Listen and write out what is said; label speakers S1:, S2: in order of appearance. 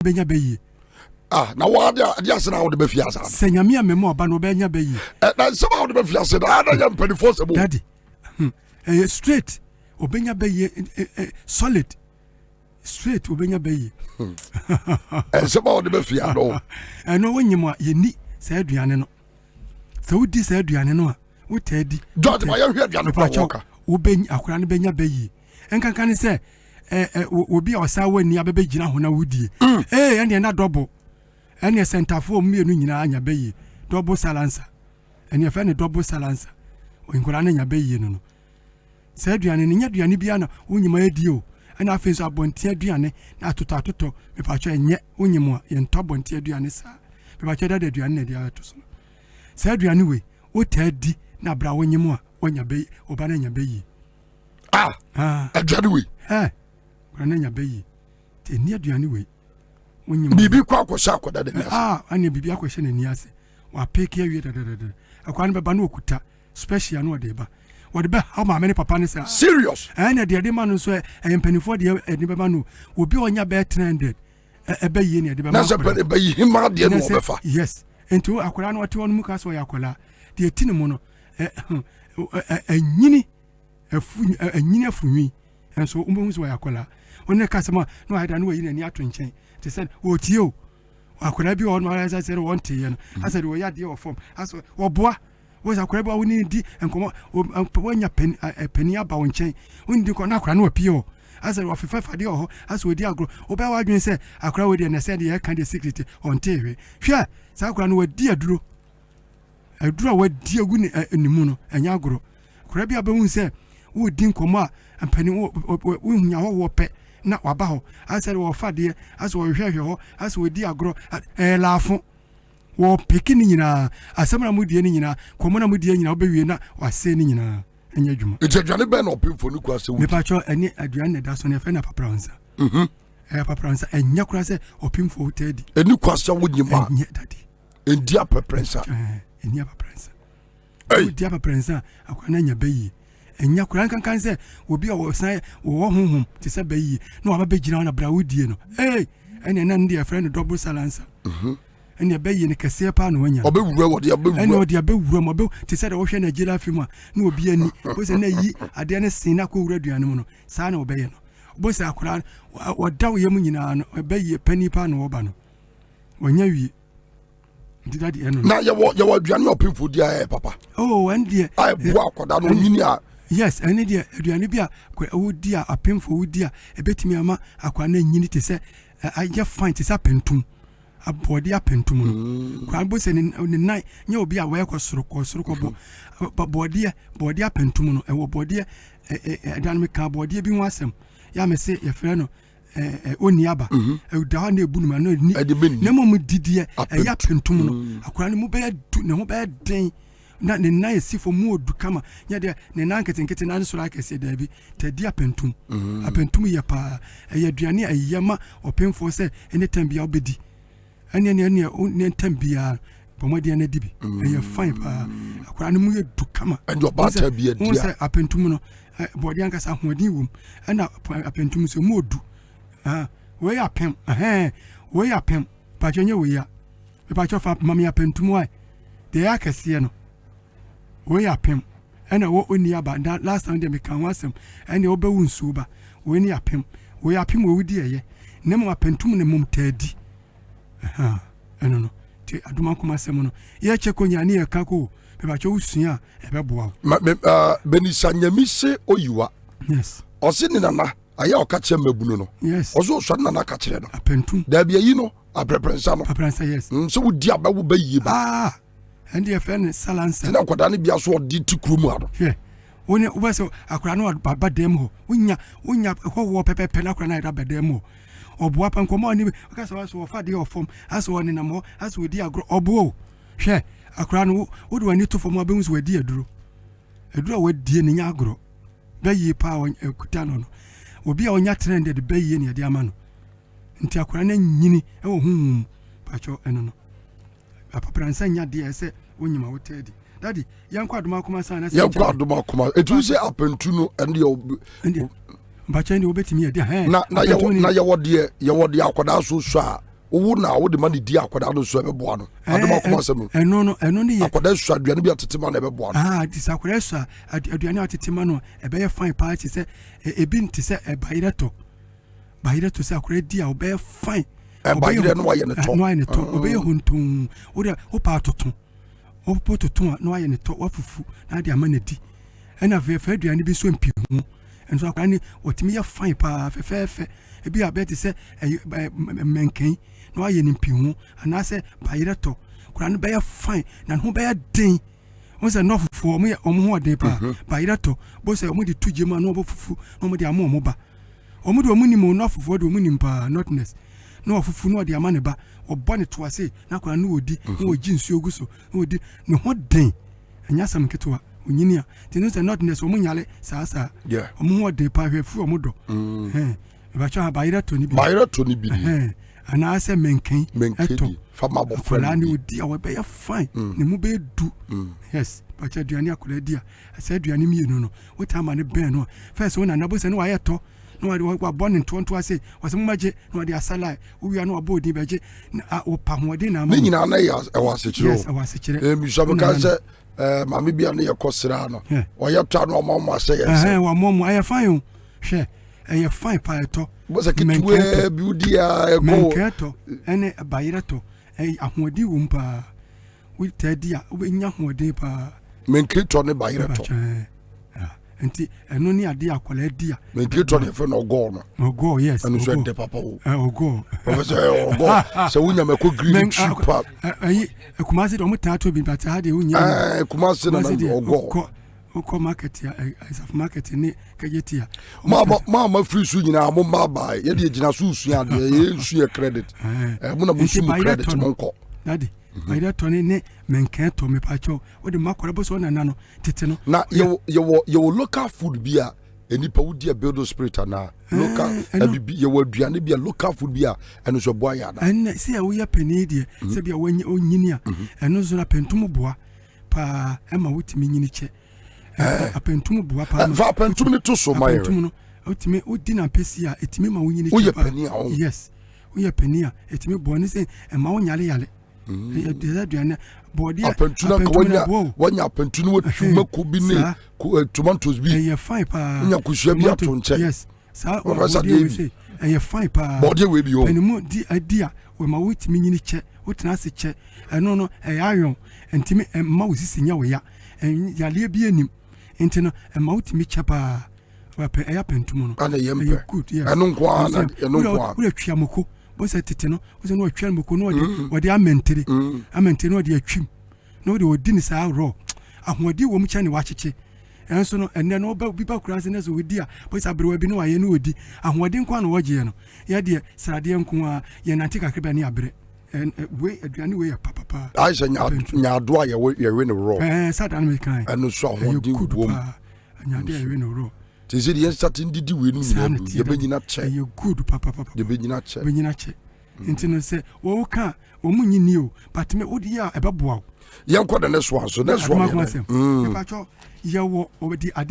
S1: benya beyi.
S2: Na what they are saying how the befiasa.
S1: Senyamia memo ba no benya beyi.
S2: Na somehow the befiasa na yam penifo
S1: daddy. Straight obenya beyi solid. Straight obenya beyi.
S2: Somehow the befia no.
S1: No wonyimo ye ni say aduane no. Say wodi say aduane no a wo tadi.
S2: George my hear aduane pa
S1: wobenya akora ne benya beyi. Enkanka ne say obi osa wani abebe gina ho na wudie. Ene na double. Ene center for mienu nyina anya beyi. Double silencer. Ene fa ne double silencer. Oyinkora na nya beyi no no. Say aduane ne nya aduane bia na wonyima edi o. Ena afi so abonte aduane na atoto me pa cho enye wonyimo a ye nto abonte aduane sa. Me pa cho da aduane na dia to so. Say aduane we wo ta di na bra wonyimo a wonya beyi oba na nya beyi.
S2: Aduane we.
S1: Kwana nya beyi. Te ni aduane we. Wonyimo.
S2: Bibi kwa kwosha akoda de nase.
S1: Anya bibi akwosha na ni ase. Wa peke awie da. Akwana be ba na okuta special no de ba. What the how many papa say
S2: serious
S1: and the man so empanifo de eni beba no obi onya be 300 ebe ye ne de beba
S2: na se be him ma de no befa
S1: yes ento akola no wate won mu ka so yakola de etini mu no anyini afunwi enso umbu so yakola onne ka se ma no haida no yi na ni ato nchen te said o tio akola bi on ma say won te ye no I said wo ya de o form aso wo boa was a crab winning di and come when your penny about chain. When you can not appeal. As I was 5 idea, as we dear grow. Oba you say, I crowd with you and I said, I can't secret on TV. Sure, Sakran were dear Drew. I drew away dear Winnie in the moon and Yagro. Crabby Abon said, who didn't come out and penny win your pet. Not about. I said, well, fat dear, as we hear you, as we dear grow at laughing. Wo pekini nyina asamra mudie ni nyina komona mudie nyina obewie na wase ni nyina enya dwuma
S2: aduane be na opimfo ni kwase
S1: me pacho eni aduane da so ne fe na papransa papransa enya kura se opimfo hotedi
S2: eni kwase wonyima
S1: enya dadi
S2: endia papransa
S1: enya papransa endia papransa akwana nya bayi enya kura kankan se obi o san wo honhom ti se bayi na wa ba gina na bra wudie no eni na ndi friend double silencer ene beyi ne kese pa no nya
S2: obewura wode abewura
S1: ene wode abewura mo be te say de wo hwe na gila film a na obi ani wo se na yi ade ne sin na ko wura duane mu no sa na obeye no bo se akura woda wo yam nyina no beyi pani pa no oba no wonya wi ndida di eno
S2: na ye wo duane opimfo dia papa
S1: and dia
S2: ai bo akoda no nyini a
S1: yes ene dia aduane bia wo dia apimfo wo dia ebetimi ama akwa na nyini te say aye fine te say pentum abodi apentum no kwan bo se ne nai nya obi a we kwosoro ko bo bodi apentum no wo bodi dan me ka bodi bi ho asem ya me se ye frɛ no oniaba da na ebu no no ni na mo didie ya apentum no akora ne mu be du ne ho be den na ne nai sifo mu odu kama nya de ne nan ketenkete na so like se da bi tadi apentum apentum ye pa ye duane ayema opemfo se anytime bia obedi ene tambia pomodi na dibi e fine pa akora ne mu ye du kama
S2: and your bata bia dia
S1: say apentum no body anka sa hoodin wom na apentum so mu odu we apem we apem pa jonye we ya e pa chofa mama ya apentum wai de ya kase no we apem na wo oni aba last time dem kan wasem ene obawu nsu ba we ni apem we wudi eye ne mu apentum ne mum tadi no ti aduma kuma semu no ye cheko nyane ye kako be ba cho usua e be boa
S2: benisa nyamise oyiwa
S1: yes
S2: osi ni nana aya okache mabunu no
S1: yes
S2: oso so nana ka kire no
S1: apentum
S2: da bia yi no apreprensa no
S1: paprensa yes
S2: so wudi abawo bayi ba
S1: and ye fen salansa
S2: tina kwada ne bia so odi tikrumu ado
S1: hwe woni ubaso akura no baba dem ho wonya ho pepepe na akura na ida badem ho oboa pa nkomo ani ka so so fa de ofom aso woni na mo aso odi agro obo hwe akura no wodi wani to fom abehun so wadi aduro wadi ne nya agro bayi pa kuta no obi a onya trend de bayi ne de ama no nti akura na nyini e wo hum pacho eno no apapransa nya de ese wonyima wotedi daddy yankwa aduma kuma sana
S2: yankwa aduma kuma etu se apentu no ende
S1: bacha ndi obetimi ye de
S2: na ye wode akoda so so a wo na wo de ma ne di akwada no so ebeboa no adoma kuma asem
S1: eno ne ye
S2: akwada so aduane bi atetema na ebeboa no
S1: disa akwada so aduane atetema no ebe ye fine party se ebi nti se bayirato se akwada di a obe fine
S2: bayire no waye ne to
S1: no waye ne to obe ye huntum wo de wo pa toton wo po toton no waye ne to wafufu na de ama na di ena fe aduane bi so mpi hu enso akwada ni otimi ye fine pa fe ebi abeti se menken no aye ni mpihu anase bayirato kura no be fine na ho be den won se no fufu omo ho den pa bayirato bo se omo di tuje ma no bo fufu no mo di ama omo ba omo di omo ni mo no fufu di omo ni mpa notness no fufu no di ama ne ba obo ne to ase na kura no odi no oji nsu oguso no odi ne ho den anya sam ketwa onyinia ti no se notness omo nyale sa omo ho den pa hwefu omo do bacha bayirato ni bi ana ase menken eto
S2: fama bo friend
S1: ni odi awe be fine ne mu be du yes bacha duane akola dia ase duane mienu no wota ne ben no first wona na bo se no wa yeto no wa born in tonto ase wase mu maje no de asala uwia no abodi beje wo pa hode na ma
S2: ni nyina na ya awasechiro
S1: yes awasechire
S2: mi so ka se mama bia ne yakosira no o yeto no mama ase yes
S1: wa mama aye fine hwe eye fine pa eto
S2: bo se kitwe biudia ego
S1: menketo ene bayirato ahodi wo mpa wi tadia obenya hode pa
S2: menketo ne bayirato
S1: enti eno ni ade akola dia
S2: menketo ne fe no go
S1: yes
S2: anu so de papa wo
S1: ogo
S2: ogo se wunya mako green chupa
S1: kumasi do mutato bi bata hade wunya
S2: kumasi na ogo
S1: ko market ya isaf market ni kajetia
S2: mama free su nyina mo maba ye de gina su su ya de ye su ye credit mo na mo su credit mo nko
S1: dadi bayirato ne menketo me pacho o de makora bo so na no tete no
S2: na ye local food bia enipa wudi a build spirit na local abibi ye waduane bia local food bia eno so boa ya da
S1: en se ya wo ya pani de se bia onyini a eno so na pentum boa pa ema wutimi nyini che apentum boa pa
S2: va apentum ni to so my
S1: apentum no utimi odi na pesi a etimi ma wonyini che pa yes wo ya pani a etimi boa ni se ema wonyale yale de aduane body
S2: apentuna wanya apentuna watuma ko bi ne tomatoes bi
S1: ye fine pa
S2: nya kuhua bi ato nche
S1: yes sa o say ye fine pa
S2: body we bi o
S1: enimu di adia we ma wutimi nyini che wotena se che eno no ayon entimi ma wosisi nya we ya yale bi enim entino ma wutimi che pa wape apentum no
S2: ana yempe eno nkwa na eno nkwa
S1: wo twia moko bo se tete no wo se no atwa moko no wode amentere no wode atwim no wode odi ni sa ro ahodi wo mu cha ne wacheche enso no enne no bi ba kura se ne so wodi a bo se abrewa bi no waye no odi ahodi nkwa no woje no ye de srade nko a ye nante kakra ni abre we aduane we ya papa
S2: aisha nya do a ye we no ro
S1: sadan me kan
S2: eno so ahodi wo mu
S1: nya de ye we no ro
S2: tizidi yen starting didi we no ye benyina che
S1: ye good papa
S2: ye benyina che
S1: intino se wo ka wo munyini o but me odi a ebeboa
S2: yen kwa the next one so next one
S1: ye pa cho ye wo obedi ade